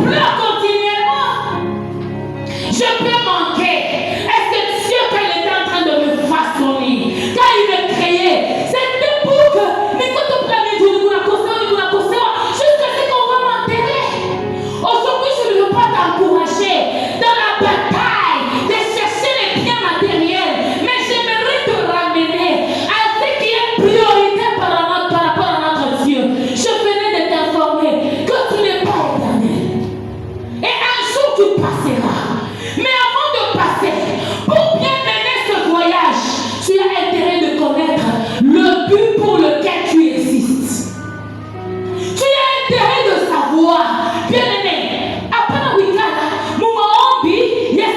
pleure continuellement. Je peux manquer. Est-ce que Dieu, quand il était en train de me façonner, quand il me créait, c'était pour que, mais quand on prend les jours, jusqu'à ce qu'on va m'enterrer. Aujourd'hui, je ne veux pas t'encourager dans la bataille de chercher les biens matériels, mais j'aimerais te ramener à ce qui est priorité par rapport à notre Dieu. Je venais de t'informer que tu n'es pas éternel. Et un jour tu passeras. Mais avant de passer, pour bien mener ce voyage, tu as intérêt de connaître le but pour lequel tu existes. Tu as intérêt de savoir, bien aimé, après le week-end, mon hobby, il y a 50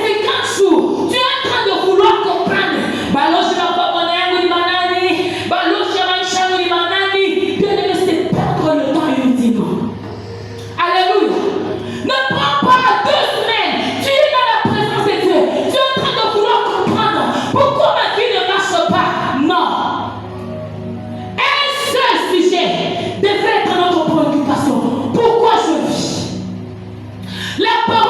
jours, tu es en train de vouloir comprendre. Baloche n'a pas mon air, baloche n'a pas un bien aimé, c'est perdre le temps inutilement. Alléluia. Ne prends pas 2 semaines. Tu es dans la présence de Dieu. Tu es en train de vouloir comprendre pourquoi ma vie ne marche pas. Non. Un seul sujet devrait être notre préoccupation. Pourquoi je vis? La parole